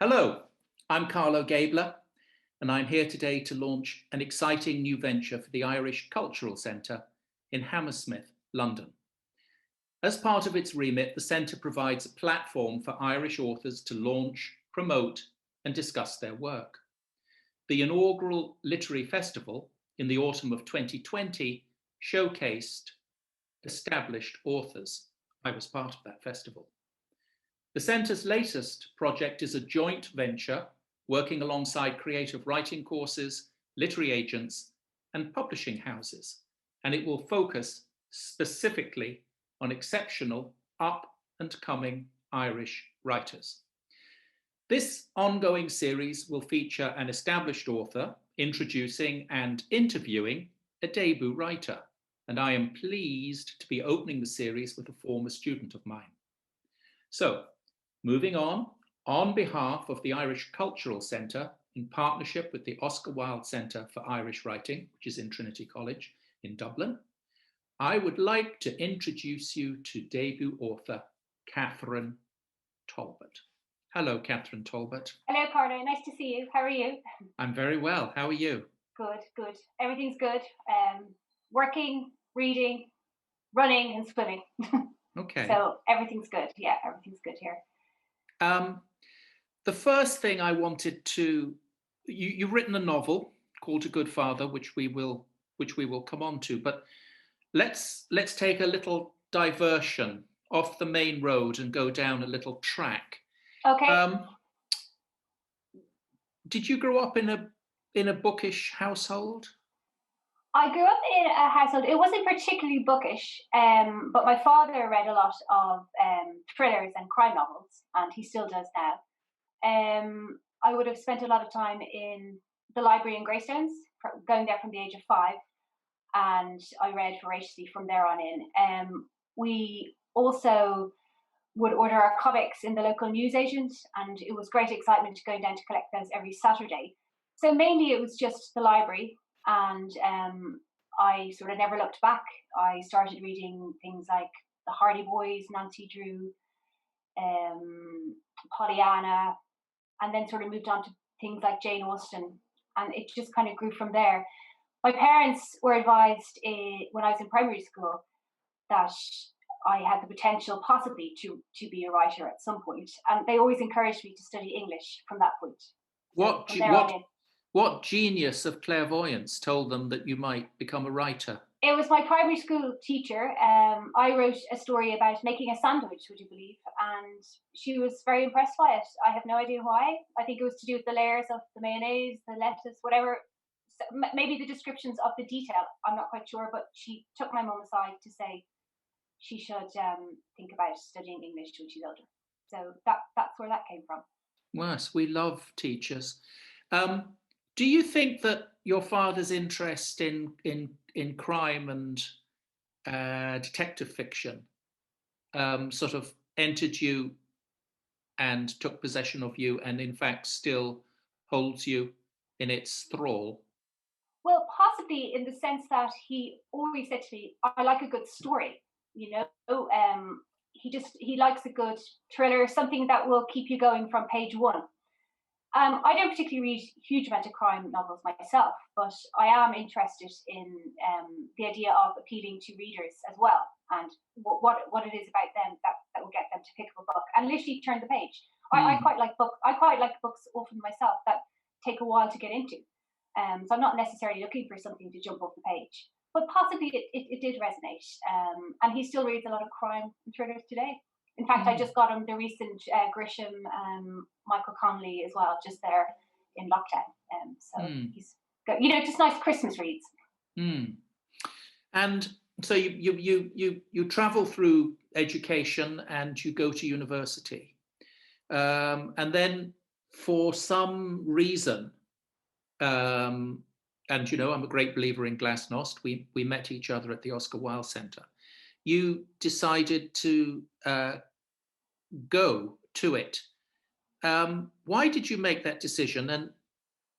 Hello, I'm Carlo Gébler, and I'm here today to launch an exciting new venture for the Irish Cultural Centre in Hammersmith, London. As part of its remit, the Centre provides a platform for Irish authors to launch, promote, and discuss their work. The inaugural literary festival in the autumn of 2020 showcased established authors. I was part of that festival. The Centre's latest project is a joint venture working alongside creative writing courses, literary agents, and publishing houses, and it will focus specifically on exceptional up-and-coming Irish writers. This ongoing series will feature an established author introducing and interviewing a debut writer, and I am pleased to be opening the series with a former student of mine. So, moving on behalf of the Irish Cultural Centre, in partnership with the Oscar Wilde Centre for Irish Writing, which is in Trinity College in Dublin, I would like to introduce you to debut author Catherine Talbot. Hello, Catherine Talbot. Hello, Carlo. Nice to see you. How are you? I'm very well. How are you? Good, good. Everything's good. Working, reading, running, and swimming. Okay. So everything's good. Yeah, everything's good here. The first thing I wanted to, you've written a novel called A Good Father, which we will come on to, but let's take a little diversion off the main road and go down a little track. Okay. Did you grow up in a bookish household? I grew up in a household, it wasn't particularly bookish, but my father read a lot of thrillers and crime novels, and he still does now. I would have spent a lot of time in the library in Greystones, going there from the age of 5, and I read voraciously from there on in. We also would order our comics in the local newsagent, and it was great excitement going down to collect those every Saturday. So mainly it was just the library, and I sort of never looked back. I started reading things like the Hardy Boys, Nancy Drew, Pollyanna, and then sort of moved on to things like Jane Austen, and it just kind of grew from there. My parents were advised when I was in primary school that I had the potential possibly to be a writer at some point, and they always encouraged me to study English from that point. What genius of clairvoyance told them that you might become a writer? It was my primary school teacher. I wrote a story about making a sandwich, would you believe? And she was very impressed by it. I have no idea why. I think it was to do with the layers of the mayonnaise, the lettuce, whatever. Maybe the descriptions of the detail. I'm not quite sure, but she took my mum aside to say she should think about studying English when she's older. So that's where that came from. Yes, we love teachers. Do you think that your father's interest in crime and detective fiction sort of entered you and took possession of you, and in fact still holds you in its thrall? Well, possibly in the sense that he always said to me, I like a good story, you know. He likes a good thriller, something that will keep you going from page 1. I don't particularly read a huge amount of crime novels myself, but I am interested in the idea of appealing to readers as well, and what it is about them that will get them to pick up a book and literally turn the page. I quite like books. I quite like books often myself that take a while to get into. So I'm not necessarily looking for something to jump off the page, but possibly it did resonate. And he still reads a lot of crime and thrillers today. In fact, I just got him the recent Grisham, Michael Connolly as well, just there in lockdown. So he's got, just nice Christmas reads. And so you travel through education and you go to university, and then for some reason, and I'm a great believer in glasnost. We met each other at the Oscar Wilde Centre. You decided to go to it. Why did you make that decision? And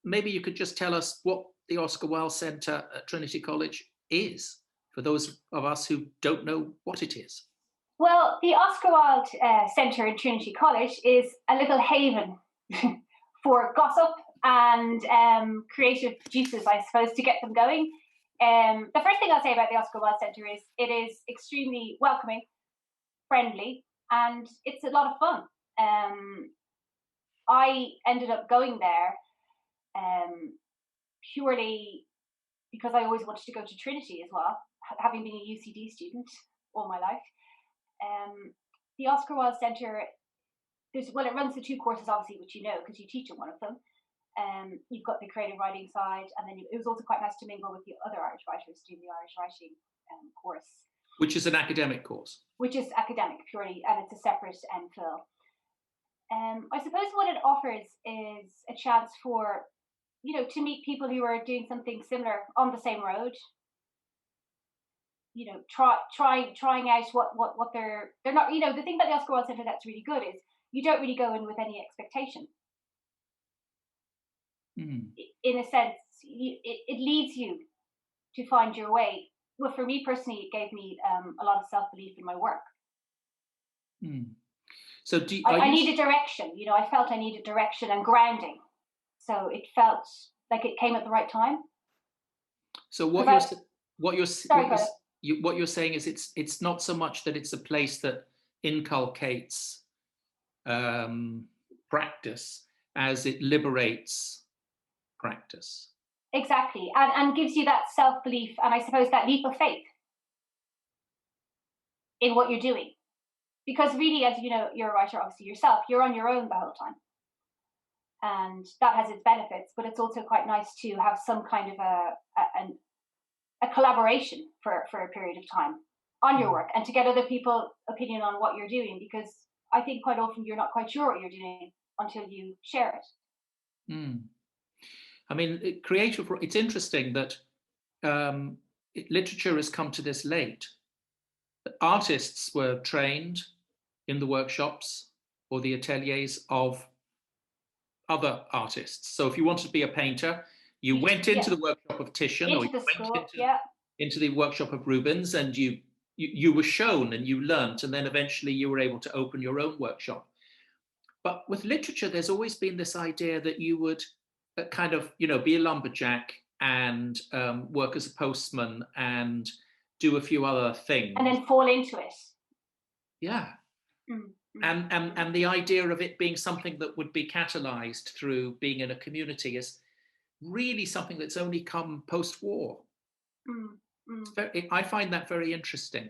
maybe you could just tell us what the Oscar Wilde Centre at Trinity College is, for those of us who don't know what it is. Well, the Oscar Wilde Centre in Trinity College is a little haven, for gossip and creative juices, I suppose, to get them going. The first thing I'll say about the Oscar Wilde Centre is it is extremely welcoming, friendly, and it's a lot of fun. I ended up going there purely because I always wanted to go to Trinity as well, having been a UCD student all my life. The Oscar Wilde Centre, it runs the two courses, obviously, which you know, because you teach in one of them. You've got the creative writing side, and then it was also quite nice to mingle with the other Irish writers doing the Irish writing course. Which is an academic course. Which is academic purely, and it's a separate MPhil. I suppose what it offers is a chance for, to meet people who are doing something similar on the same road. Trying out what they're not. The thing about the Oscar Wilde Centre that's really good is you don't really go in with any expectation. In a sense, it leads you to find your way. Well, for me personally, it gave me a lot of self-belief in my work. So I needed direction. I felt I needed direction and grounding. So it felt like it came at the right time. So what you're saying is it's not so much that it's a place that inculcates practice as it liberates practice. Exactly, and gives you that self-belief and I suppose that leap of faith in what you're doing. Because really, as you know, you're a writer, obviously yourself, you're on your own the whole time. And that has its benefits, but it's also quite nice to have some kind of a collaboration for a period of time on your work and to get other people's opinion on what you're doing, because I think quite often you're not quite sure what you're doing until you share it. I mean, it's interesting that literature has come to this late. Artists were trained in the workshops or the ateliers of other artists. So if you wanted to be a painter, you went into the workshop of Titian, or you went into the workshop of Rubens, and you were shown and you learnt, and then eventually you were able to open your own workshop. But with literature, there's always been this idea that you would kind of, be a lumberjack and work as a postman and do a few other things. And then fall into it. Yeah. And the idea of it being something that would be catalyzed through being in a community is really something that's only come post-war. I find that very interesting.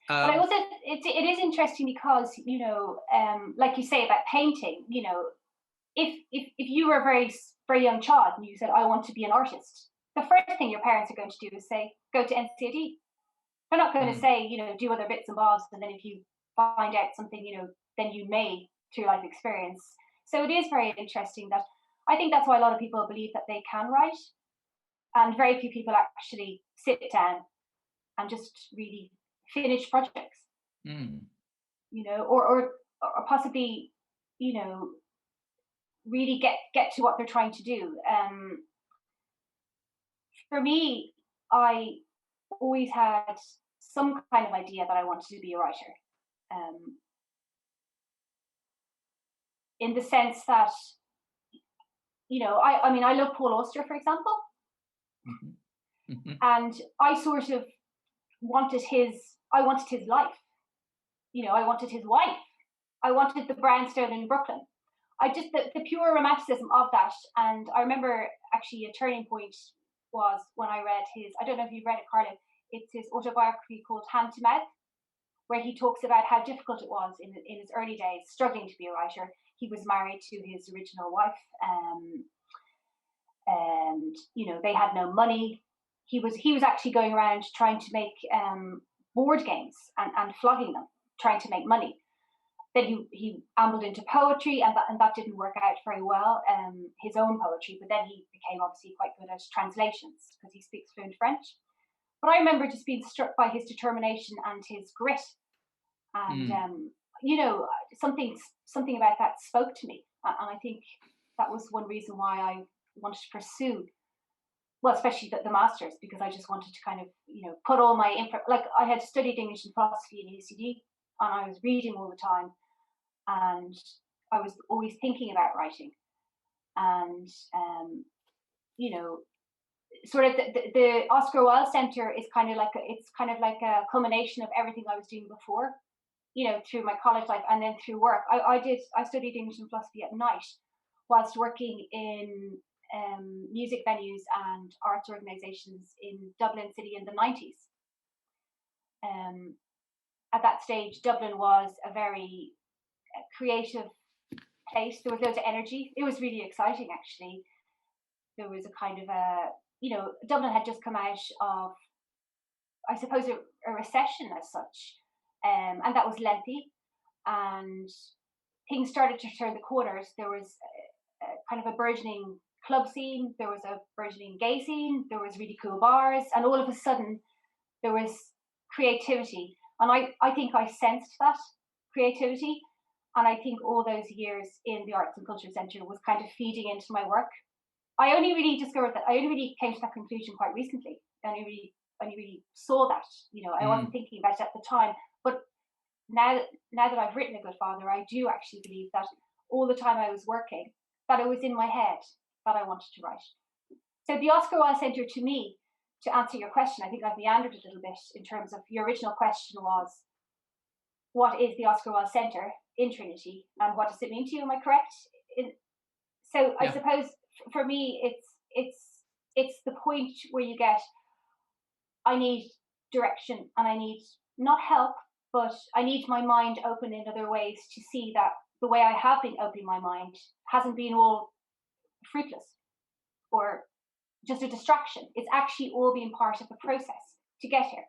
But I also, it is interesting because, like you say about painting, if you were a very, very young child and you said, I want to be an artist, the first thing your parents are going to do is say, go to NCAD. They're not going to say, do other bits and bobs, and then if you find out something, then you may through life experience. So it is very interesting that I think that's why a lot of people believe that they can write, and very few people actually sit down and just really finish projects. Or possibly, really get to what they're trying to do. For me, I always had some kind of idea that I wanted to be a writer. In the sense that, I love Paul Auster, for example. And I sort of wanted his life. I wanted his wife. I wanted the brownstone in Brooklyn. The pure romanticism of that. And I remember actually a turning point was when I read I don't know if you've read it, Carlo, it's his autobiography called Hand to Mouth, where he talks about how difficult it was in his early days, struggling to be a writer. He was married to his original wife, and they had no money. He was actually going around trying to make board games and flogging them, trying to make money. Then he ambled into poetry, and that didn't work out very well, his own poetry, but then he became obviously quite good at translations because he speaks fluent French. But I remember just being struck by his determination and his grit. And, something about that spoke to me. And I think that was one reason why I wanted to pursue, well, especially the master's, because I just wanted to kind of, put all my info, like I had studied English and philosophy in UCD, and I was reading all the time. And I was always thinking about writing, and sort of the Oscar Wilde Centre is kind of like a culmination of everything I was doing before, through my college life and then through work. I studied English and philosophy at night whilst working in music venues and arts organisations in Dublin City in the 90s. At that stage, Dublin was a very creative place. There was loads of energy. It was really exciting, actually. There was a kind of Dublin had just come out of, I suppose, a recession as such, and that was lengthy, and things started to turn the corners. There was a kind of a burgeoning club scene, there was a burgeoning gay scene, there was really cool bars, and all of a sudden there was creativity. And I think I sensed that creativity, and I think all those years in the Arts and Culture Centre was kind of feeding into my work. I only really came to that conclusion quite recently. I only really saw that. I wasn't thinking about it at the time. But now that I've written A Good Father, I do actually believe that all the time I was working, that it was in my head that I wanted to write. So the Oscar Wilde Centre, to me, to answer your question, I think I've meandered a little bit in terms of your original question was, what is the Oscar Wilde Centre in Trinity, and what does it mean to you? Am I correct? So I suppose for me, it's the point where you get, I need direction, and I need not help, but I need my mind open in other ways to see that the way I have been opening my mind hasn't been all fruitless or just a distraction. It's actually all been part of the process to get here.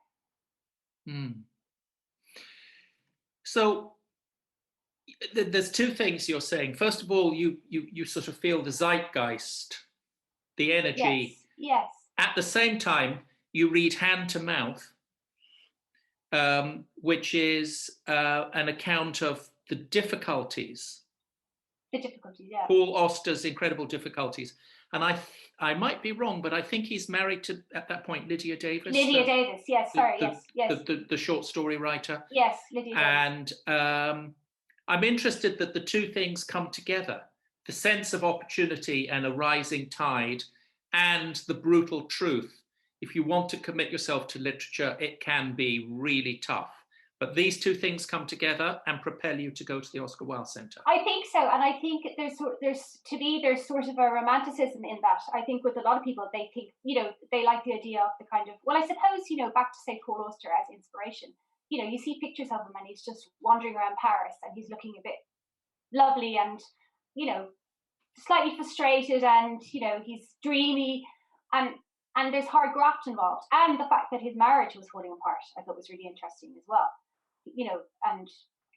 So there's two things you're saying. First of all, you sort of feel the zeitgeist, the energy. Yes. At the same time, you read Hand to Mouth, which is an account of the difficulties. The difficulties, yeah. Paul Auster's incredible difficulties. And I might be wrong, but I think he's married to, at that point, Lydia Davis. Lydia Davis, yes, yes. The short story writer. Yes, Lydia Davis. And I'm interested that the two things come together. The sense of opportunity and a rising tide, and the brutal truth. If you want to commit yourself to literature, it can be really tough. But these two things come together and propel you to go to the Oscar Wilde Centre. I think so, and I think there's sort of a romanticism in that. I think with a lot of people, they think, they like the idea of the kind of, well, I suppose, back to say Paul Auster as inspiration. You see pictures of him and he's just wandering around Paris and he's looking a bit lovely and, slightly frustrated, and, he's dreamy, and there's hard graft involved. And the fact that his marriage was falling apart, I thought was really interesting as well. And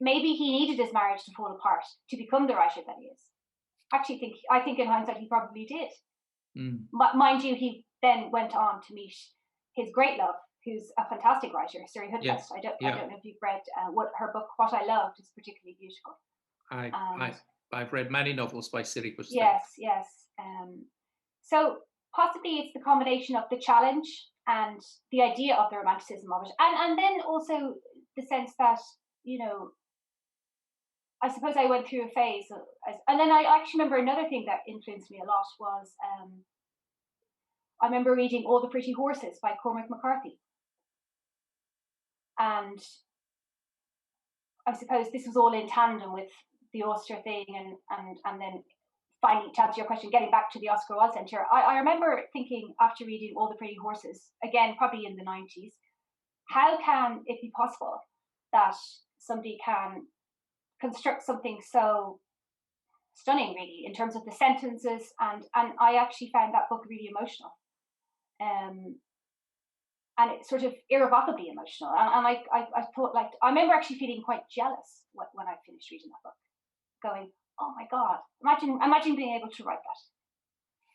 maybe he needed his marriage to fall apart to become the writer that he is. I think in hindsight he probably did. But mind you, he then went on to meet his great love, who's a fantastic writer, Siri Hudfest. Yes. I don't know if you've read her book, What I Loved, is particularly beautiful. I've read many novels by Siri Hudfest. Yes. So possibly it's the combination of the challenge and the idea of the romanticism of it, and then also the sense that, I suppose I went through a phase, and then I actually remember another thing that influenced me a lot was, I remember reading All the Pretty Horses by Cormac McCarthy. And I suppose this was all in tandem with the Auster thing, and then finally, to answer your question, getting back to the Oscar Wilde Centre, I remember thinking after reading All the Pretty Horses, again, probably in the 90s, how can it be possible that somebody can construct something so stunning, really, in terms of the sentences, and I actually found that book really emotional. And it's sort of irrevocably emotional. And I thought, I remember actually feeling quite jealous when I finished reading that book, going, oh my God, imagine being able to write that.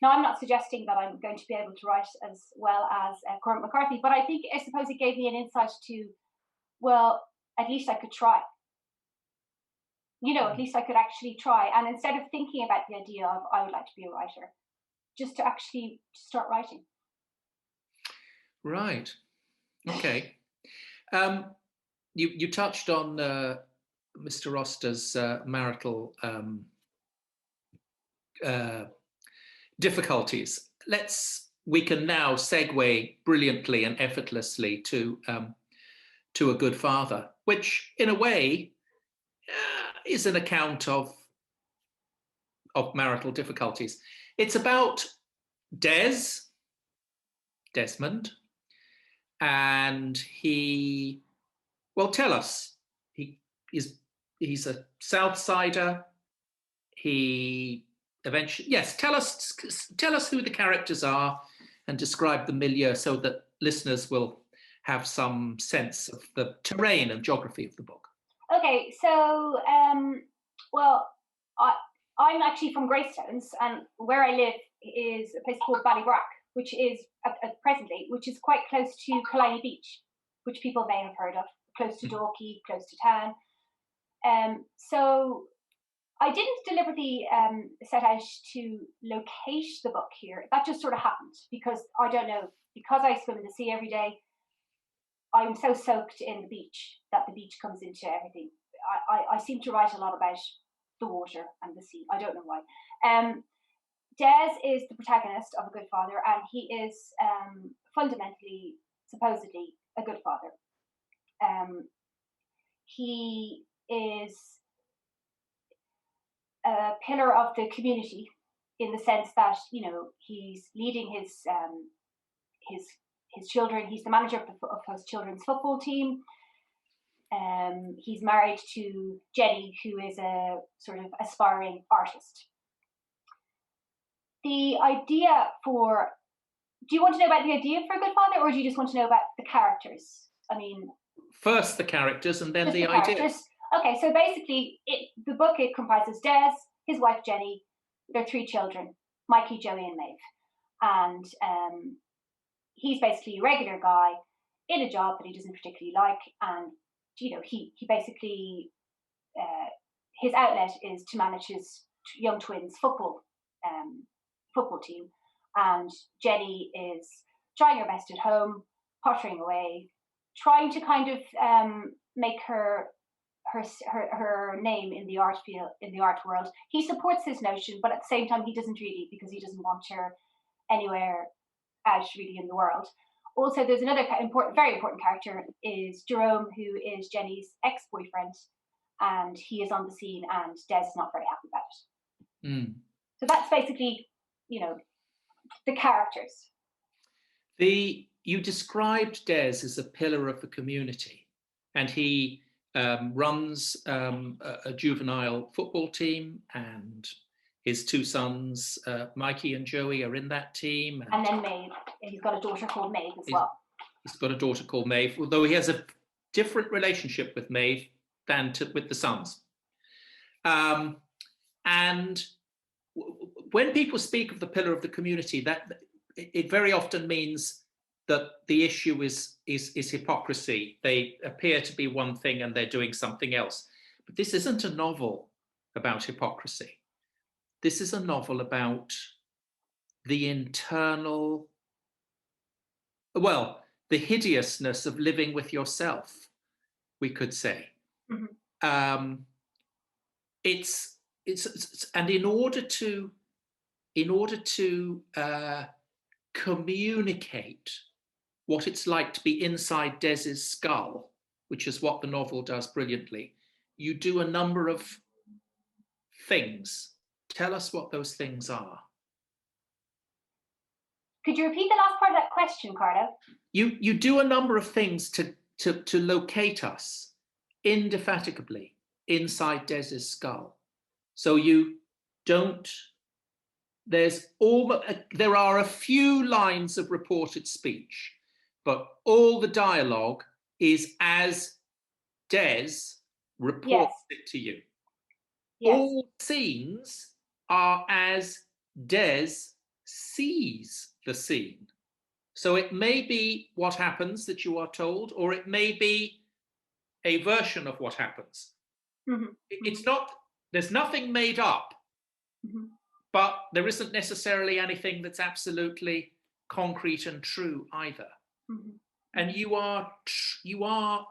Now, I'm not suggesting that I'm going to be able to write as well as Cormac McCarthy, but I suppose it gave me an insight to, well, at least I could try. At least I could actually try. And instead of thinking about the idea of, I would like to be a writer, just to actually start writing. Right. Okay. You touched on Mr. Oster's marital difficulties, we can now segue brilliantly and effortlessly to A Good Father, which in a way is an account of marital difficulties. It's about Desmond, and tell us, he's a Southsider. He eventually, yes, tell us who the characters are and describe the milieu so that listeners will have some sense of the terrain and geography of the book. Okay, so I'm actually from Greystones, and where I live is a place called Ballybrack, which is presently, which is quite close to Killiney Beach, which people may have heard of, close to Dalkey, close to town. So I didn't deliberately set out to locate the book here. That just sort of happened because I don't know, because I swim in the sea every day, I'm so soaked in the beach that the beach comes into everything. I seem to write a lot about the water and the sea. I don't know why. Des is the protagonist of A Good Father, and he is fundamentally, supposedly, a good father. He is a pillar of the community in the sense that, you know, he's leading his children. He's the manager of his children's football team. He's married to Jenny, who is a sort of aspiring artist. The idea for, do you want to know about the idea for A Good Father, or do you just want to know about the characters? I mean, first the characters and then the idea. Okay, so basically, the book comprises Des, his wife Jenny, their 3 children, Mikey, Joey, and Maeve, and he's basically a regular guy in a job that he doesn't particularly like, and you know, he basically his outlet is to manage his young twins' football team, and Jenny is trying her best at home, pottering away, trying to kind of make her name in the art field, in the art world. He supports this notion, but at the same time he doesn't really, because he doesn't want her anywhere out really in the world. Also, there's another very important character, is Jerome, who is Jenny's ex-boyfriend, and he is on the scene, and Des is not very happy about it. So that's basically, you know, the characters. You described Des as a pillar of the community, and he runs a juvenile football team, and his 2 sons, Mikey and Joey, are in that team. And then Maeve. He's got a daughter called Maeve as well. He's got a daughter called Maeve, although he has a different relationship with Maeve than with the sons. And when people speak of the pillar of the community, that it very often means that the issue is hypocrisy. They appear to be one thing and they're doing something else. But this isn't a novel about hypocrisy. This is a novel about the internal, the hideousness of living with yourself, we could say. Mm-hmm. It's and in order to communicate what it's like to be inside Des's skull, which is what the novel does brilliantly, you do a number of things. Tell us what those things are. Could you repeat the last part of that question, Carlo? You do a number of things to locate us indefatigably inside Des's skull. So you don't. There are a few lines of reported speech, but all the dialogue is as Des reports it to you. Yes. All scenes are as Des sees the scene. So it may be what happens that you are told, or it may be a version of what happens. Mm-hmm. It's not, there's nothing made up, mm-hmm. but there isn't necessarily anything that's absolutely concrete and true either. Mm-hmm. And you are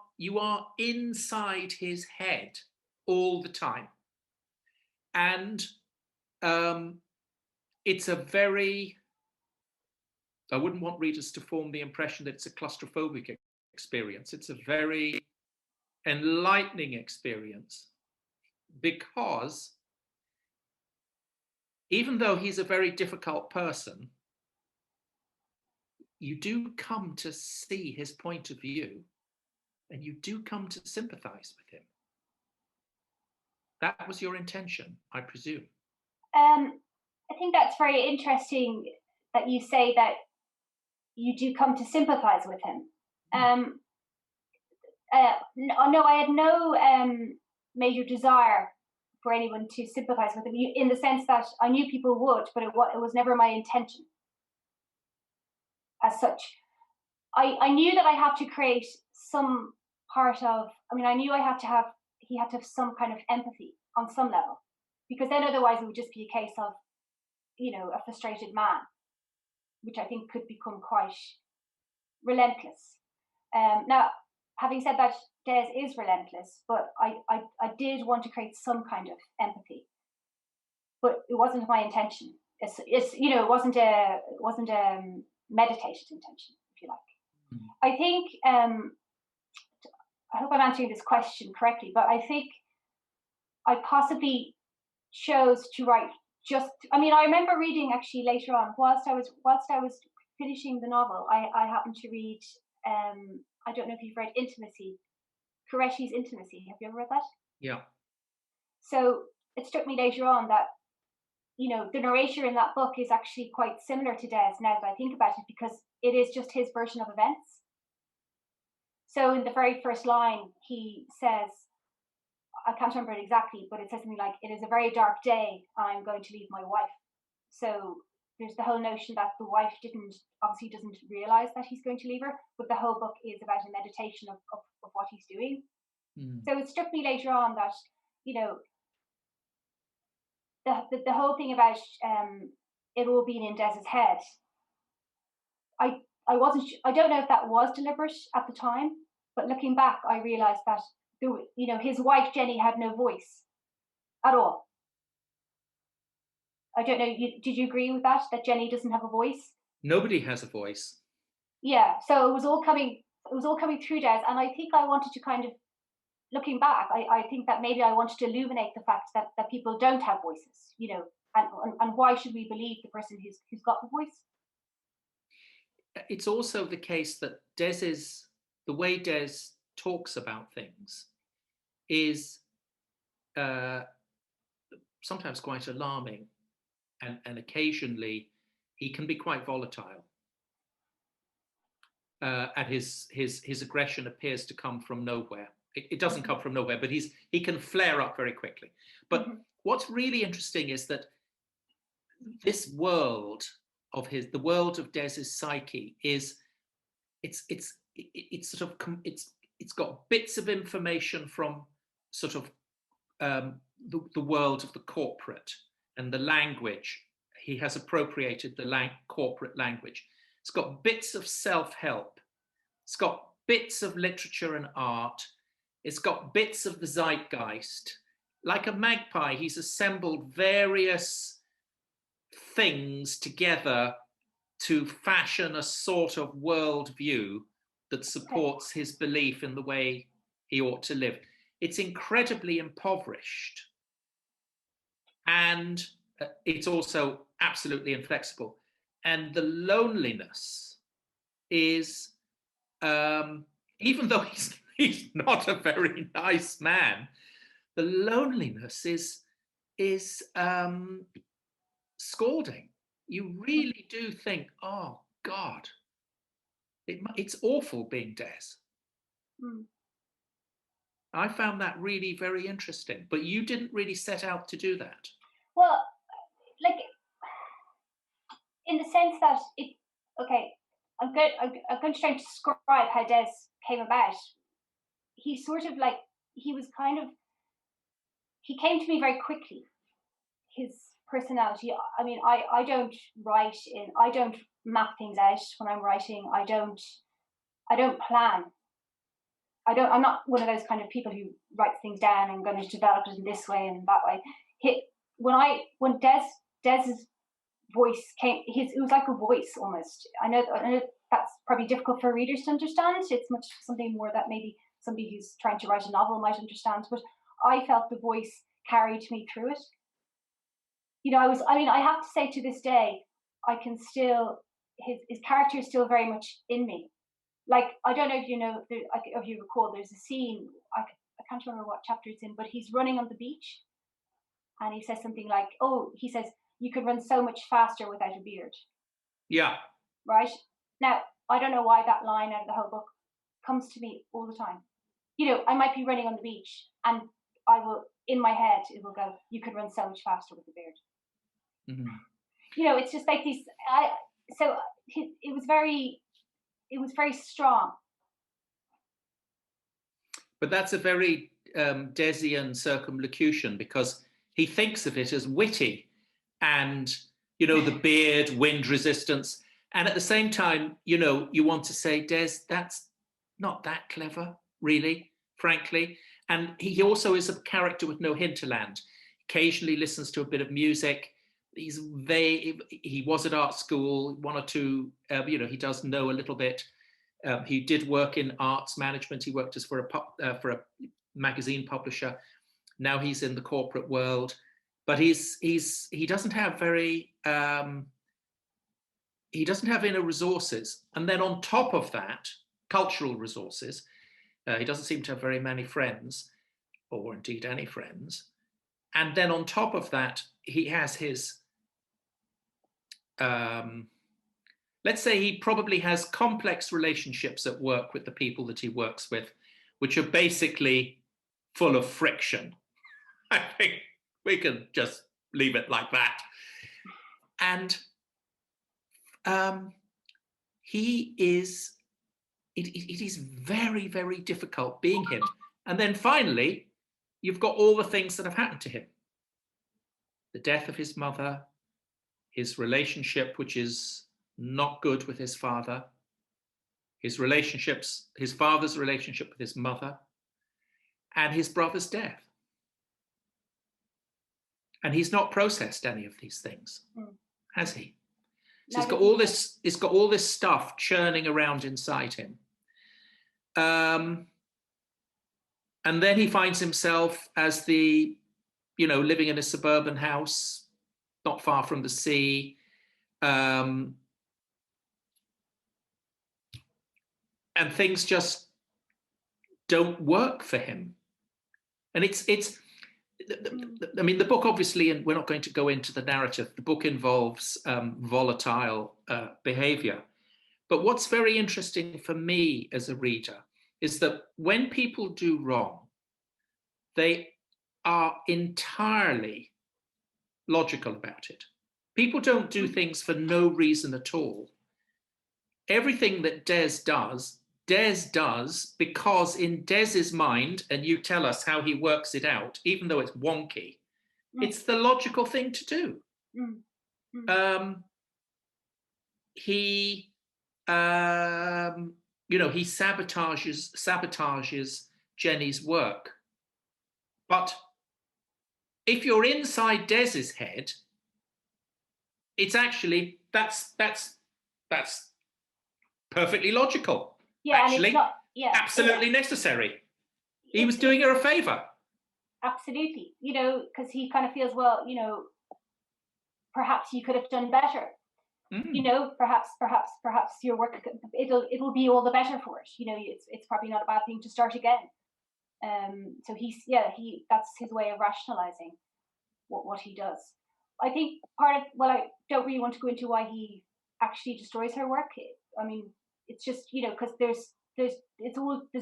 inside his head all the time. And it's a very, I wouldn't want readers to form the impression that it's a claustrophobic experience. It's a very enlightening experience, because even though he's a very difficult person, you do come to see his point of view, and you do come to sympathize with him. That was your intention, I presume. I think that's very interesting that you say that you do come to sympathize with him. No, I had no major desire for anyone to sympathize with him, in the sense that I knew people would, but it was never my intention as such. I knew that I had to create some part of, I knew he had to have some kind of empathy on some level, because then otherwise it would just be a case of, a frustrated man, which I think could become quite relentless. Now, having said that, Des is relentless, but I did want to create some kind of empathy, but it wasn't my intention. It wasn't a meditated intention, if you like. I think I hope I'm answering this question correctly, but I think I possibly chose to write I remember reading actually later on, whilst I was finishing the novel, I happened to read, I don't know if you've read Intimacy, Qureshi's Intimacy. Have you ever read that? Yeah. So it struck me later on that, the narrator in that book is actually quite similar to Des, now that I think about it, because it is just his version of events. So in the very first line, he says, I can't remember it exactly, but it says something like, "It is a very dark day, I'm going to leave my wife." So there's the whole notion that the wife obviously doesn't realize that he's going to leave her, but the whole book is about a meditation of what he's doing. So it struck me later on that, the whole thing about it all being in Des's head, I don't know if that was deliberate at the time, but looking back, I realized that his wife Jenny had no voice at all. I don't know. Did you agree with that Jenny doesn't have a voice? Nobody has a voice. Yeah. So it was all coming through Des, and I think I wanted to kind of, looking back, I think that maybe I wanted to illuminate the fact that people don't have voices, and why should we believe the person who's got the voice? It's also the case that the way Des talks about things is sometimes quite alarming, and occasionally he can be quite volatile. And his aggression appears to come from nowhere. It doesn't come from nowhere, but he can flare up very quickly. But what's really interesting is that this world of the world of Des's psyche it's got bits of information from sort of the world of the corporate and the language. He has appropriated the corporate language. It's got bits of self-help. It's got bits of literature and art. It's got bits of the zeitgeist. Like a magpie, he's assembled various things together to fashion a sort of worldview that supports his belief in the way he ought to live. It's incredibly impoverished, and it's also absolutely inflexible. And the loneliness is, even though he's not a very nice man, the loneliness is scalding. You really do think, oh God, it's awful being Des. I found that really very interesting, but you didn't really set out to do that. Well, like, in the sense that I'm going to try to describe how Des came about. He sort of like, he came to me very quickly. His personality. I mean, I don't map things out when I'm writing. I don't plan. I'm not one of those kind of people who writes things down and going to develop it in this way and that way. When Des's voice came, it was like a voice almost. I know that's probably difficult for readers to understand. It's much something more that maybe somebody who's trying to write a novel might understand. But I felt the voice carried me through it. I have to say to this day, I can still, his character is still very much in me. Like, I don't know if you know, if you recall, there's a scene, I can't remember what chapter it's in, but he's running on the beach and he says something like, he says, you could run so much faster without a beard. Yeah. Right? Now, I don't know why that line out of the whole book comes to me all the time. I might be running on the beach and I will, in my head, it will go, you could run so much faster with a beard. Mm-hmm. It's just like these, it was very strong. But that's a very Desian circumlocution, because he thinks of it as witty and, the beard, wind resistance. And at the same time, you want to say, Des, that's not that clever, really, frankly. And he also is a character with no hinterland. Occasionally listens to a bit of music. He was at art school, one or two, he does know a little bit. He did work in arts management. He worked as for a magazine publisher. Now he's in the corporate world, but he doesn't have he doesn't have inner resources. And then on top of that, cultural resources. He doesn't seem to have very many friends, or indeed any friends. And then on top of that, he has his, let's say he probably has complex relationships at work with the people that he works with, which are basically full of friction. I think we can just leave it like that. And it is very, very difficult being him. And then finally, you've got all the things that have happened to him. The death of his mother, his relationship, which is not good with his father, his father's relationship with his mother, and his brother's death. And he's not processed any of these things, has he? So he's got all this stuff churning around inside him. And then he finds himself as living in a suburban house, not far from the sea. And things just don't work for him. And the book obviously, and we're not going to go into the narrative, the book involves volatile behavior. But what's very interesting for me as a reader is that when people do wrong, they are entirely logical about it. People don't do things for no reason at all. Everything that Des does because in Des's mind, and you tell us how he works it out, even though it's wonky, it's the logical thing to do. He sabotages Jenny's work. But if you're inside Des's head, it's actually that's perfectly logical. Yeah, actually, and it's not, absolutely necessary. He was doing her a favor. Absolutely, because he kind of feels, well, perhaps you could have done better. Perhaps your work, it'll be all the better for it. It's probably not a bad thing to start again. So that's his way of rationalizing what he does. I think I don't really want to go into why he actually destroys her work. I mean, it's just, because there's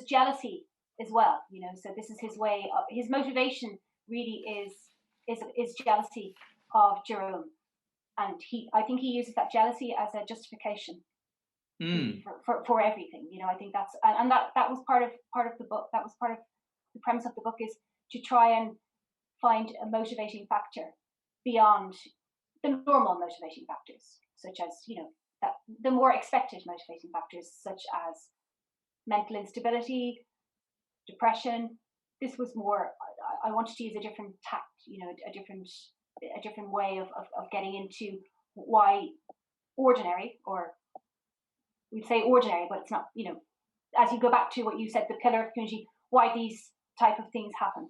jealousy as well, so this is his way of, his motivation really is jealousy of Jerome. And I think he uses that jealousy as a justification for everything. I think that's, and that was part of the book. That was part of the premise of the book, is to try and find a motivating factor beyond the normal motivating factors, such as, that the more expected motivating factors, such as mental instability, depression. This was more, I wanted to use a different tact, a different way of getting into why ordinary, or we'd say ordinary, but it's not, as you go back to what you said, the pillar of community, why these type of things happen.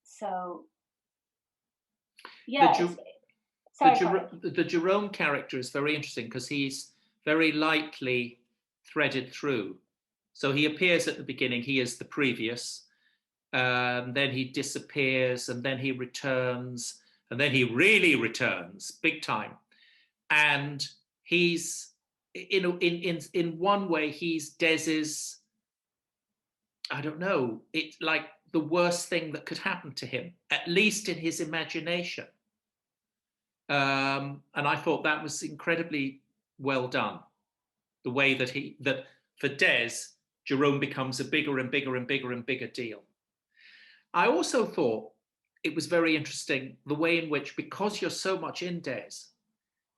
So yeah, the Jerome character is very interesting because he's very lightly threaded through. So he appears at the beginning, he is the previous, then he disappears, and then he returns, and then he really returns big time. And he's in one way, he's Des's, I don't know, it's like the worst thing that could happen to him, at least in his imagination. And I thought that was incredibly well done. The way that for Des, Jerome becomes a bigger and bigger and bigger and bigger deal. I also thought it was very interesting the way in which, because you're so much in Des,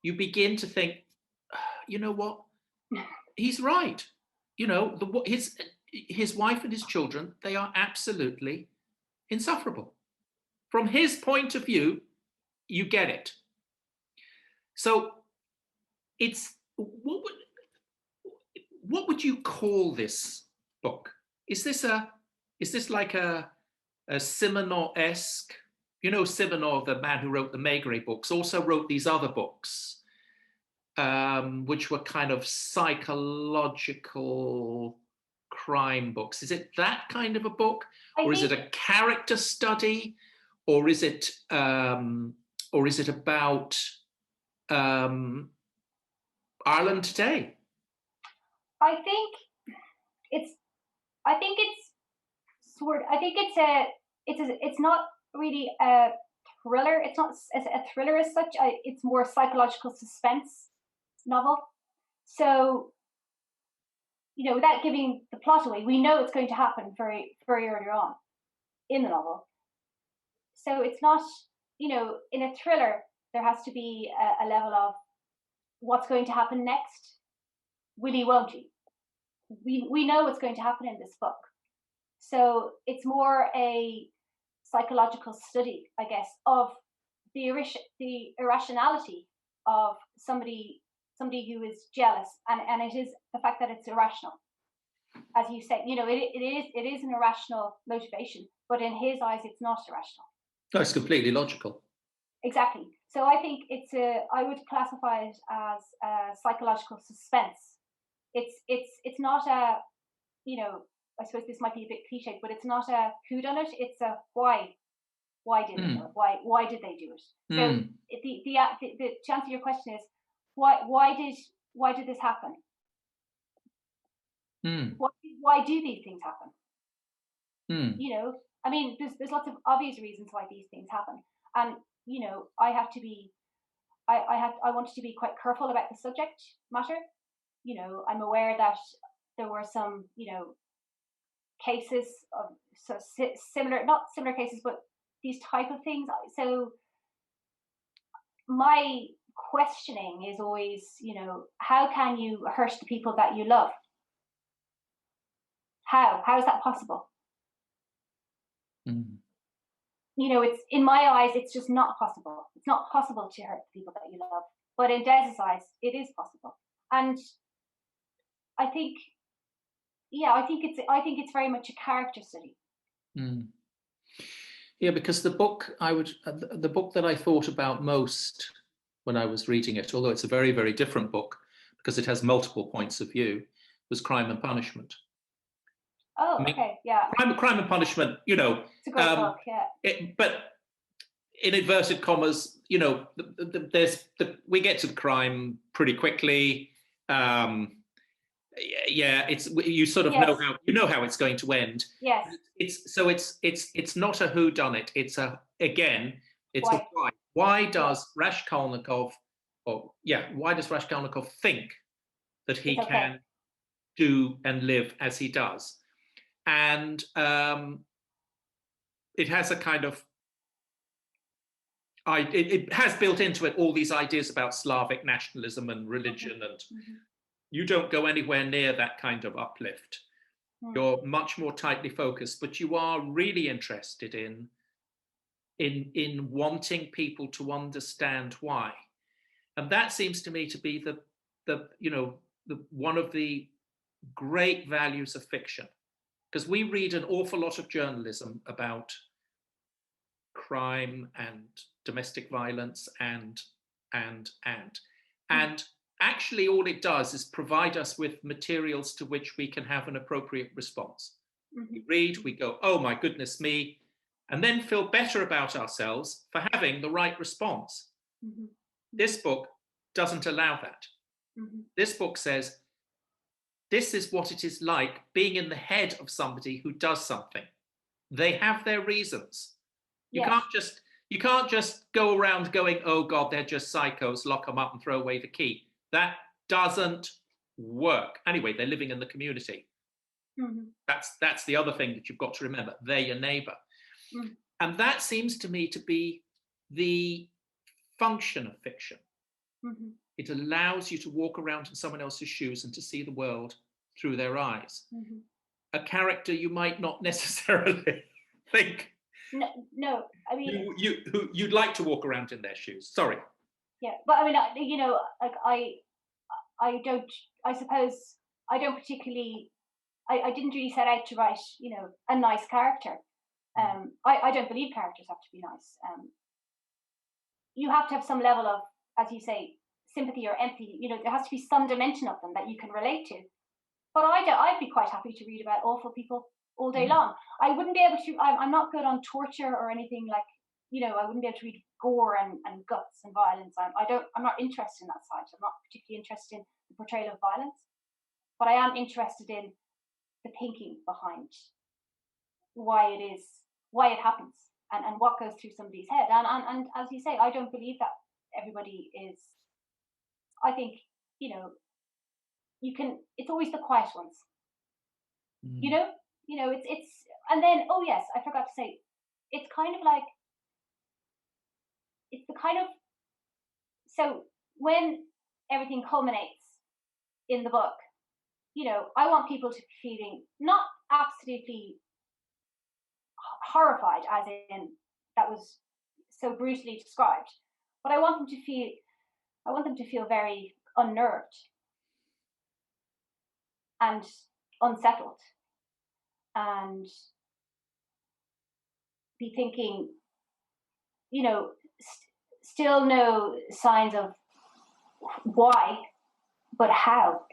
you begin to think, you know what, he's right. His wife and his children, they are absolutely insufferable. From his point of view, you get it. So it's, what would you call this book? Is this like a Simenon-esque? Simenon, the man who wrote the Maigret books, also wrote these other books, which were kind of psychological crime books. Is it that kind of a book, or is it a character study, or is it about Ireland today? I think it's not really a thriller. It's not a thriller as such. It's more a psychological suspense novel. So, without giving the plot away, we know it's going to happen very, very early on in the novel. So it's not, in a thriller, there has to be a level of what's going to happen next. Will he, won't he? We know what's going to happen in this book. So it's more a psychological study, I guess, of the irrationality of somebody who is jealous, and it is the fact that it's irrational. As you said, it is an irrational motivation, but in his eyes, it's not irrational. No, it's completely logical. Exactly. So I think I would classify it as a psychological suspense. It's not a, I suppose this might be a bit cliche, but it's not a whodunit. It's a why. Why did they do it? Why did they do it? So the to answer your question is why did this happen? Why do these things happen? I mean, there's lots of obvious reasons why these things happen, and I wanted to be quite careful about the subject matter. I'm aware that there were some cases of not similar cases, but these type of things. So my questioning is always, how can you hurt the people that you love? How is that possible? It's, in my eyes, it's just not possible. It's not possible to hurt the people that you love. But in Des's eyes, it is possible. And I think it's very much a character study. Yeah, because the book that I thought about most when I was reading it, although it's a very, very different book because it has multiple points of view, was Crime and Punishment. Oh, okay, yeah. Crime and Punishment, It's a great book, yeah. But in inverted commas, we get to the crime pretty quickly. It's, you sort of know how it's going to end. Yes. It's not a whodunit. It's a why. Why does Raskolnikov think that he can do and live as he does? And it has a kind of it has built into it all these ideas about Slavic nationalism and religion, and you don't go anywhere near that kind of uplift. You're much more tightly focused, but you are really interested in wanting people to understand why. And that seems to me to be the one of the great values of fiction, because we read an awful lot of journalism about crime and domestic violence and actually all it does is provide us with materials to which we can have an appropriate response. We read, we go, oh my goodness me, and then feel better about ourselves for having the right response. This book doesn't allow that. This book says, this is what it is like being in the head of somebody who does something. They have their reasons. You can't just go around going, oh God, they're just psychos, lock them up and throw away the key. That doesn't work. Anyway, they're living in the community. That's the other thing that you've got to remember. They're your neighbor. And that seems to me to be the function of fiction. It allows you to walk around in someone else's shoes and to see the world through their eyes. A character you might not necessarily think. No, I mean, you'd like to walk around in their shoes. Sorry. Yeah, but I mean, you know, like I don't. I suppose I don't particularly. I didn't really set out to write, you know, a nice character. I don't believe characters have to be nice. You have to have some level of, as you say, sympathy or empathy. You know, there has to be some dimension of them that you can relate to. But I'd be quite happy to read about awful people all day long. I wouldn't be able to. I'm not good on torture or anything like. You know, I wouldn't be able to read gore and guts and violence. I'm not interested in that side. I'm not particularly interested in the portrayal of violence, but I am interested in the thinking behind why it happens and what goes through somebody's head. And as you say, I don't believe that everybody is. I think, you know, it's always the quiet ones. You know, it's and then, oh yes, I forgot to say, it's kind of like. It's the kind of, so when everything culminates in the book, you know, I want people to be feeling not absolutely horrified, as in that was so brutally described, but I want them to feel very unnerved and unsettled and be thinking, you know, still no signs of why, but how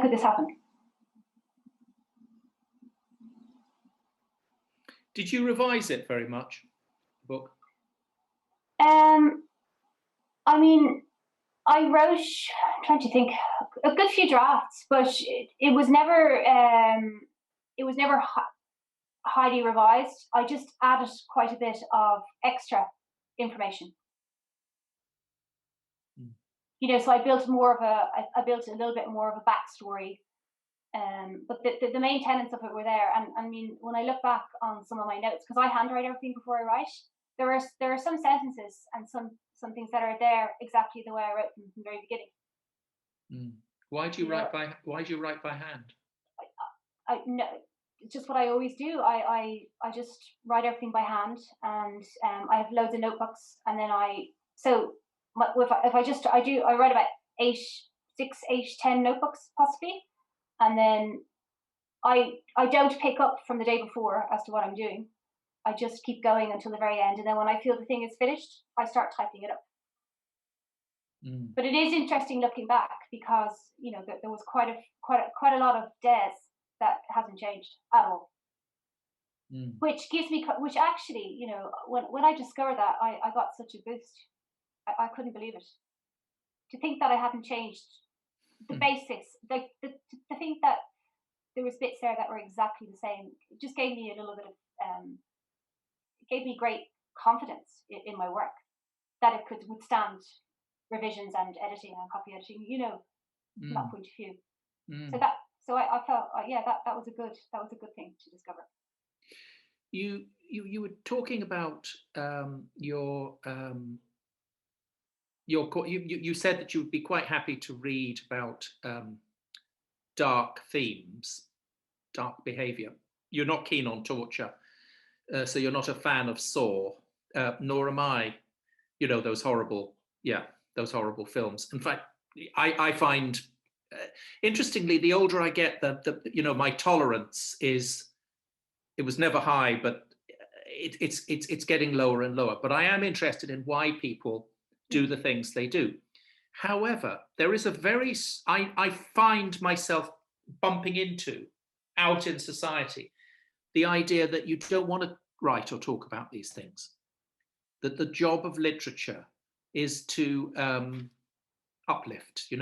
could this happen? Did you revise it very much, the book? I mean, I wrote, I'm trying to think, a good few drafts, but it was never highly revised. I just added quite a bit of extra information. You know, so I built a little bit more of a backstory, but the main tenets of it were there. And I mean, when I look back on some of my notes, because I handwrite everything before I write, there are some sentences and some things that are there exactly the way I wrote them from the very beginning. Why do you write by hand? I no, it's just what I always do. I just write everything by hand, and I have loads of notebooks, and then I write about 10 notebooks possibly, and then I don't pick up from the day before as to what I'm doing. I just keep going until the very end, and then when I feel the thing is finished, I start typing it up. But it is interesting looking back, because you know there was quite a lot of Des that hasn't changed at all, which actually, you know, when I discovered that, I got such a boost. I couldn't believe it. To think that I hadn't changed the basics, like to think that there was bits there that were exactly the same, it just gave me a little bit of it gave me great confidence in my work, that it could withstand revisions and editing and copy editing, you know, from that point of view. So I felt that was a good thing to discover. You were talking about you said that you would be quite happy to read about dark themes, dark behavior. You're not keen on torture, so you're not a fan of Saw, nor am I. You know, those horrible films. In fact, I find, interestingly, the older I get, my tolerance it was never high, but it's getting lower and lower. But I am interested in why people do the things they do. However, there is I find myself bumping into out in society the idea that you don't want to write or talk about these things, that the job of literature is to uplift,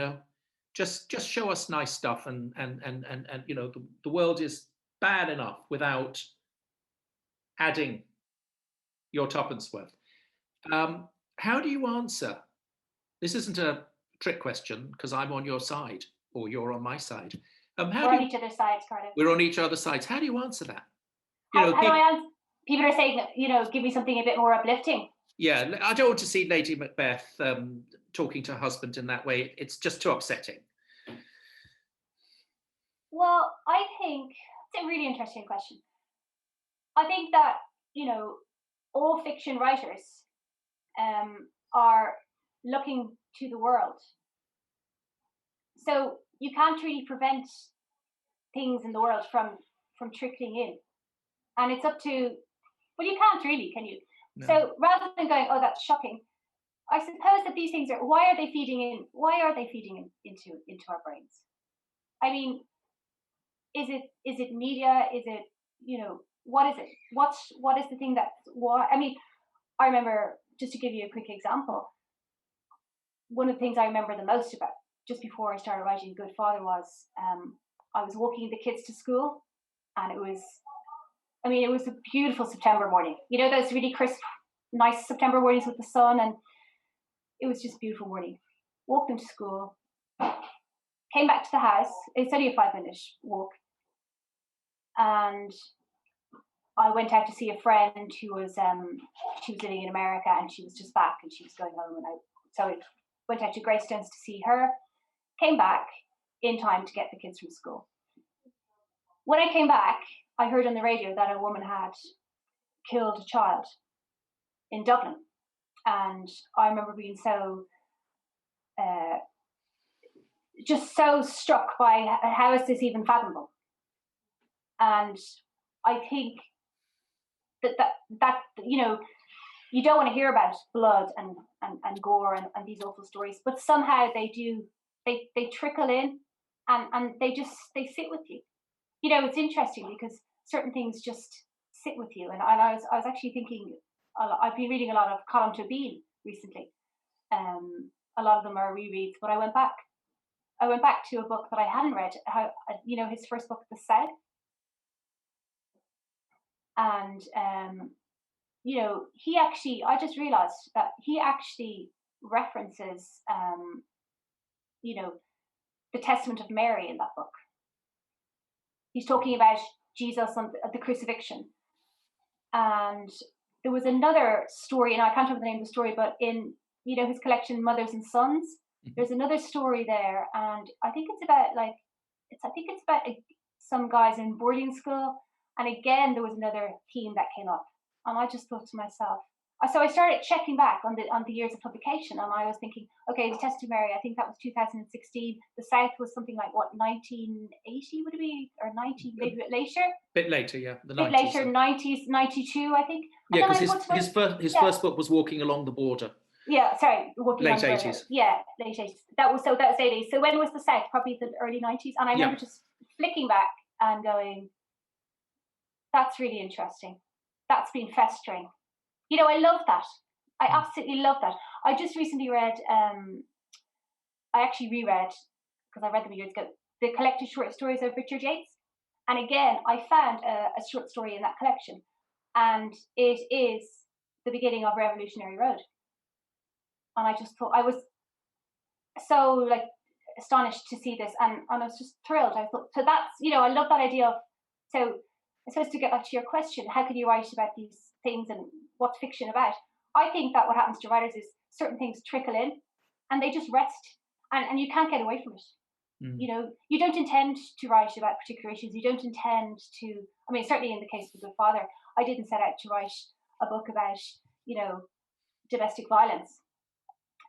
just show us nice stuff, and the world is bad enough without adding your tuppence worth. How do you answer? This isn't a trick question because I'm on your side or you're on my side. We're on each other's sides, Carlo. We're on each other's sides. How do you answer that? How do I answer? People are saying, give me something a bit more uplifting. Yeah, I don't want to see Lady Macbeth talking to her husband in that way. It's just too upsetting. Well, I think it's a really interesting question. I think that, all fiction writers are looking to the world. So you can't really prevent things in the world from trickling in. And it's up to, you can't really, can you? No. So rather than going, oh, that's shocking, I suppose that these things why are they feeding into our brains? I mean, is it media? Is it, what is it? What is the thing I remember, just to give you a quick example, one of the things I remember the most about just before I started writing Good Father was I was walking the kids to school, and it was a beautiful September morning. Those really crisp, nice September mornings with the sun, and it was just a beautiful morning. Walked them to school, came back to the house. It's only a 5-minute walk. And I went out to see a friend who was she was living in America, and she was just back, and she was going home. And so I went out to Greystones to see her. Came back in time to get the kids from school. When I came back, I heard on the radio that a woman had killed a child in Dublin, and I remember being so just so struck by how is this even fathomable. And I think that you don't want to hear about blood and gore and these awful stories, but somehow they trickle in, and they sit with you. It's interesting because certain things just sit with you. And I was actually thinking, I've been reading a lot of Colm Tóibín recently. A lot of them are rereads, but I went back to a book that I hadn't read. His first book, The South. And he actually, I just realized that he actually references the Testament of Mary in that book. He's talking about Jesus on the crucifixion. And there was another story, and I can't remember the name of the story, but in his collection Mothers and Sons, there's another story there, and I think it's about some guys in boarding school. And again, there was another theme that came up, and I just thought to myself. So I started checking back on the years of publication, and I was thinking, okay, the Test of Mary, I think that was 2016. The South was something like 1980 would it be, or 90, maybe a bit later. Bit later, yeah. The 90s. Bit later, 90s, 92, I think. And yeah, because his first book was Walking Along the Border. Yeah, sorry, late 80s. Yeah, late 80s. That was 80s. So when was the South? Probably the early 90s. And I remember just flicking back and going, that's really interesting. That's been festering. I love that. I absolutely love that. I just recently read, I actually reread, because I read them years ago, the collected short stories of Richard Yates. And again, I found a short story in that collection. And it is the beginning of Revolutionary Road. And I just thought, I was so astonished to see this. And I was just thrilled. I thought, so that's, I love that idea of, so I suppose to get back to your question, how can you write about these things and what's fiction about? I think that what happens to writers is certain things trickle in and they just rest, and you can't get away from it. You know, you don't intend to write about particular issues. You don't intend to, I mean, certainly in the case of The Good Father, I didn't set out to write a book about, you know, domestic violence.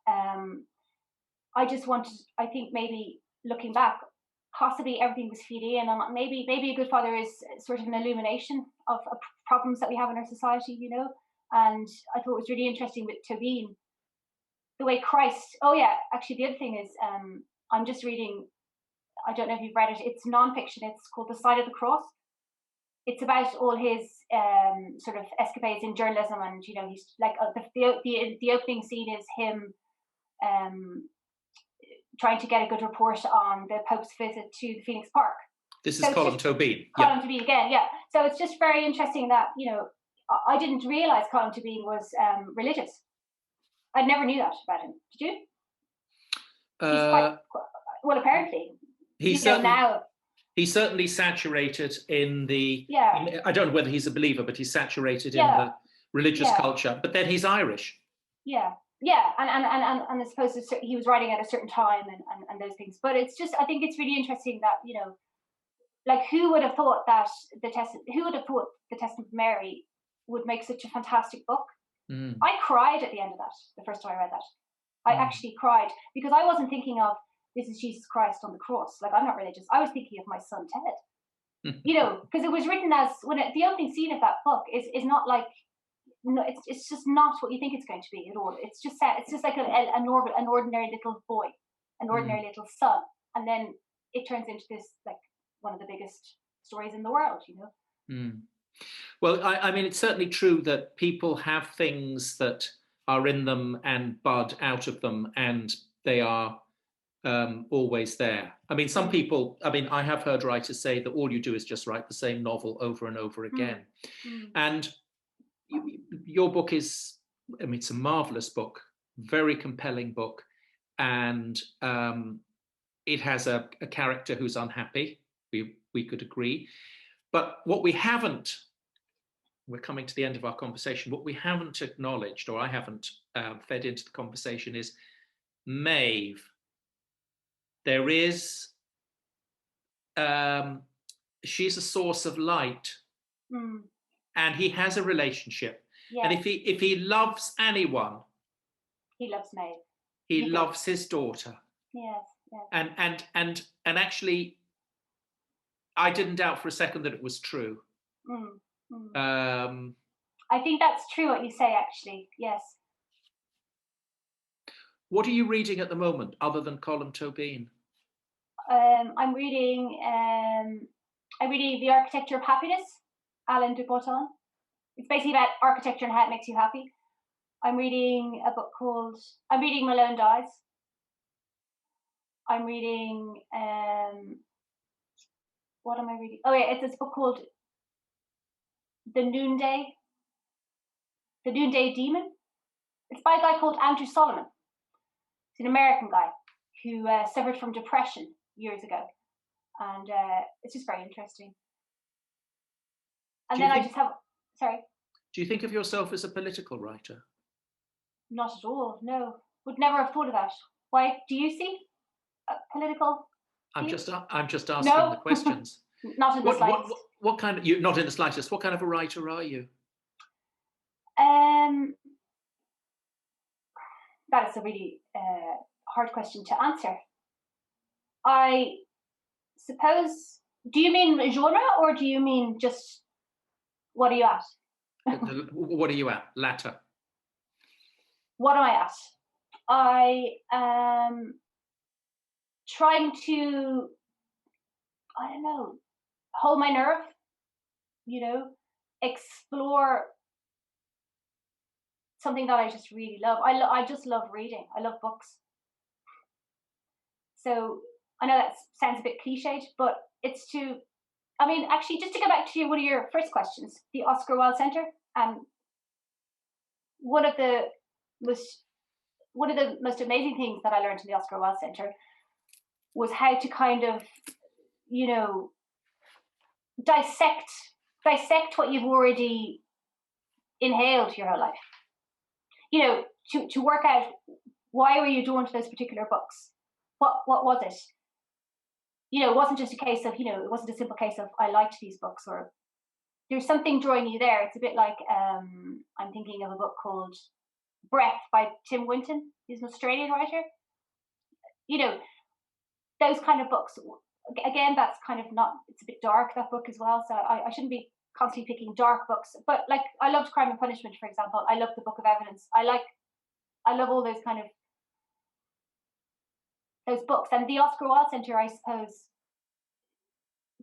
I just wanted, I think maybe looking back, possibly everything was feeding in, and maybe A Good Father is sort of an illumination of problems that we have in our society, you know. And I thought it was really interesting with Tóibín, the way Christ. Oh yeah, actually the other thing is, I'm just reading. I don't know if you've read it. It's non-fiction. It's called The Side of the Cross. It's about all his sort of escapades in journalism, and you know, he's like the opening scene is him trying to get a good report on the Pope's visit to the Phoenix Park. This is Colm Tóibín. Colm Tóibín again, yeah. So it's just very interesting that, you know, I didn't realise Colm Tóibín was religious. I never knew that about him. Did you? He's quite, well, apparently. He's certainly saturated in the. Yeah. I don't know whether he's a believer, but he's saturated in the religious culture. But then he's Irish. Yeah. Yeah, and I suppose he was writing at a certain time and those things. But it's just, I think it's really interesting that, you know, like who would have thought the Testament of Mary would make such a fantastic book? I cried at the end of that, the first time I read that. I actually cried because I wasn't thinking of this is Jesus Christ on the cross. Like, I'm not religious. I was thinking of my son Ted. You know, because it was written as the opening scene of that book is not like. No, it's just not what you think it's going to be at all. It's just like an ordinary little boy, an ordinary little son, and then it turns into this like one of the biggest stories in the world, you know. Well, I mean, it's certainly true that people have things that are in them and bud out of them, and they are always there. I mean, some people, I mean, I have heard writers say that all you do is just write the same novel over and over again, and your book is, I mean, it's a marvelous book, very compelling book, and it has a character who's unhappy. We could agree, but what we haven't, we're coming to the end of our conversation, what we haven't acknowledged, or I haven't fed into the conversation, is Maeve. There is, she's a source of light. And he has a relationship. Yes. And if he loves anyone, he loves Maeve. He loves his daughter. Yes, yes. And actually, I didn't doubt for a second that it was true. I think that's true what you say, actually. Yes. What are you reading at the moment, other than Colm Tóibín? I'm reading The Architecture of Happiness, Alain de Botton. It's basically about architecture and how it makes you happy. I'm reading a book Malone Dies. I'm reading, what am I reading? Oh yeah, it's this book called The Noonday Demon. It's by a guy called Andrew Solomon. He's an American guy who suffered from depression years ago. And it's just very interesting. And then I just have, sorry. Do you think of yourself as a political writer? Not at all, no. Would never have thought of that. Why? Do you see a political? I'm just asking the questions. Not in the slightest. What kind of, you not in the slightest, what kind of a writer are you? That is a really hard question to answer. I suppose, do you mean genre or do you mean just what are you at? What are you at? Latter. What am I at? I am trying to, I don't know, hold my nerve, you know, explore something that I just really love. I just love reading. I love books. So I know that sounds a bit cliched, but it's to, I mean, actually, just to go back to one of your first questions, the Oscar Wilde Centre. One of the most amazing things that I learned in the Oscar Wilde Centre was how to kind of, you know, dissect what you've already inhaled your whole life. You know, to work out why were you drawn to those particular books? What was it? it wasn't just a case of, it wasn't a simple case of I liked these books, or there's something drawing you there. It's a bit like I'm thinking of a book called Breath by Tim Winton. He's an Australian writer. Those kind of books. Again, that's kind of not. It's a bit dark, that book as well. So I shouldn't be constantly picking dark books. But like, I loved Crime and Punishment, for example. I love The Book of Evidence. I love all those kind of those books. And the Oscar Wilde Centre, I suppose,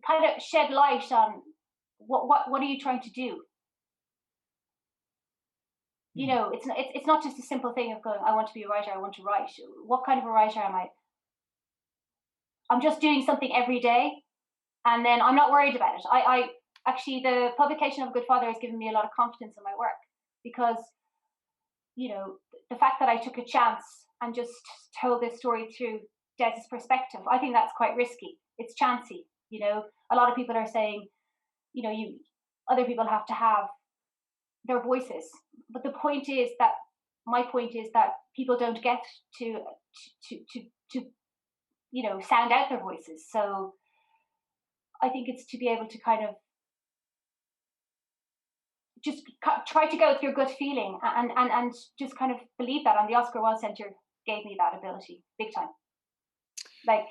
kind of shed light on what are you trying to do. It's not just a simple thing of going, I want to be a writer, I want to write. What kind of a writer am I? I'm just doing something every day, and then I'm not worried about it. I actually, the publication of Good Father has given me a lot of confidence in my work, because the fact that I took a chance and just told this story through Des's perspective, I think that's quite risky. It's chancy. A lot of people are saying, other people have to have their voices, but my point is that people don't get to sound out their voices. So I think it's to be able to kind of just try to go with your gut feeling and just kind of believe that. And the Oscar Wilde Centre gave me that ability big time. Like,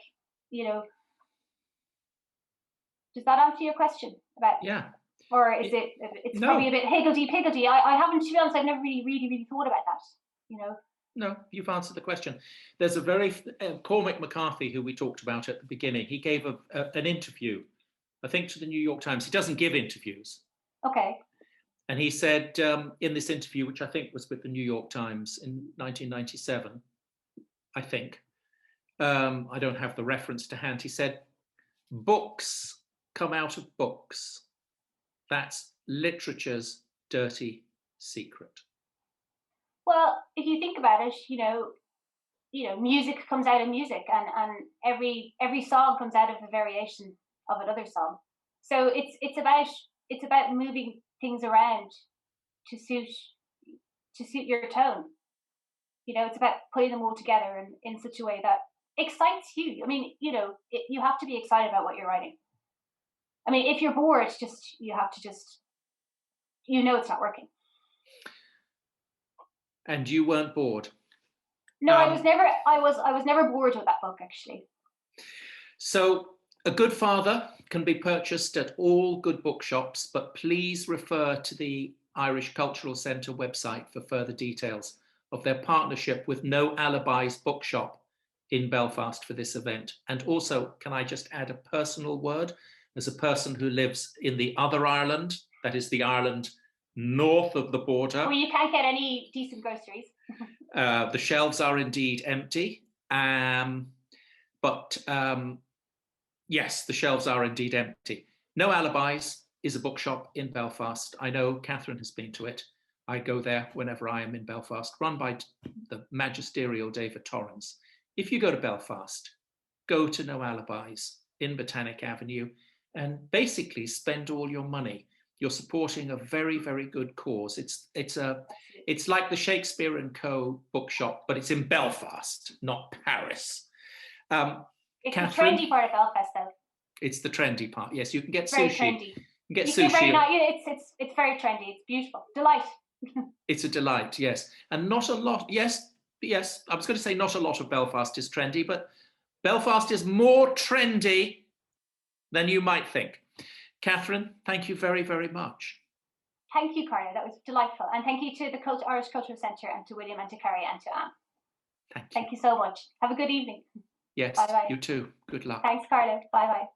does that answer your question about? Yeah. Or is it's no. Probably a bit higgledy-piggledy. I haven't, to be honest, I've never really thought about that, No, you've answered the question. There's a very, Cormac McCarthy, who we talked about at the beginning, he gave an interview, I think, to the New York Times. He doesn't give interviews. Okay. And he said in this interview, which I think was with the New York Times in 1997, I think, I don't have the reference to hand, he said, books come out of books. That's literature's dirty secret. Well, if you think about it, music comes out of music, and every song comes out of a variation of another song. So it's about moving things around to suit your tone. It's about putting them all together in such a way that excites you. I mean, you have to be excited about what you're writing. I mean, if you're bored, you have to it's not working. And you weren't bored? No, I was never bored with that book, actually. So A Good Father can be purchased at all good bookshops, but please refer to the Irish Cultural Centre website for further details of their partnership with No Alibis Bookshop in Belfast for this event. And also, can I just add a personal word? As a person who lives in the other Ireland, that is the Ireland north of the border. Well, you can't get any decent groceries. The shelves are indeed empty. But yes, the shelves are indeed empty. No Alibis is a bookshop in Belfast. I know Catherine has been to it. I go there whenever I am in Belfast, run by the magisterial David Torrance. If you go to Belfast, go to No Alibis in Botanic Avenue and basically spend all your money. You're supporting a very, very good cause. It's like the Shakespeare and Co. bookshop, but it's in Belfast, not Paris. It's Catherine, the trendy part of Belfast, though. It's the trendy part. Yes, you can get very sushi. Trendy. You can get sushi. It's very trendy. It's beautiful. Delight. It's a delight. Yes, and not a lot. Yes. I was going to say not a lot of Belfast is trendy, but Belfast is more trendy than you might think. Catherine, thank you very, very much. Thank you, Carlo. That was delightful. And thank you to the Irish Cultural Centre, and to William, and to Carrie, and to Anne. Thank you so much. Have a good evening. Yes, bye-bye. You too. Good luck. Thanks, Carlo. Bye-bye.